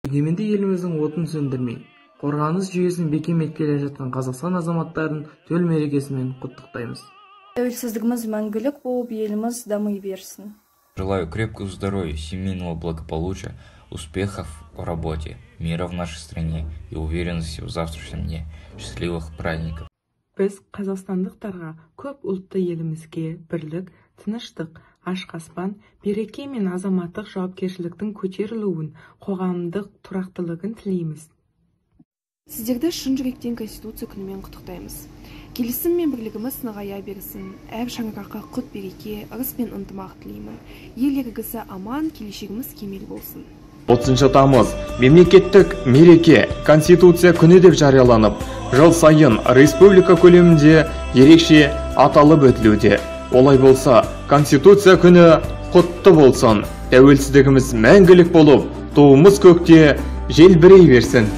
Егеменді еліміздің отын сөндірмей, қорғаныс жүйесін бекем еткеле жатқан Қазақстан азаматтарын төл мерекесімен құттықтаймыз. Тәуелсіздігіміз мәңгілік болып, еліміз дамый берсін. Желаю крепкого здоровья, семейного благополучия, успехов в работе, мира в нашей стране и уверенности в завтрашнем дне. Счастливых праздников. Біз қазақстандықтарға көп ұлтты елімізге бірлік, тыныштық, ашық аспан, береке мен азаматтық жауапкершіліктің көтерілуін, қоғамдық тұрақтылығын тілейміз. Сіздерді шын жүректен Конституция күнімен құттықтаймыз. Келісім мен бірлігіміз нығая берсін, әр шаңыраққа құт береке, ырыс пен ынтымақ тілеймін. Ел іргесі аман, келешегіміз кемел болсын. 30 тамыз мемлекеттік мереке Конституция күні деп жарияланып, жыл сайын республика көлемінде ерекше аталып өтілуде. Олай болса, Конституция күні құтты болсын, тәуелсіздігіміз мәңгілік болып, туымыз көкте желбірей берсін.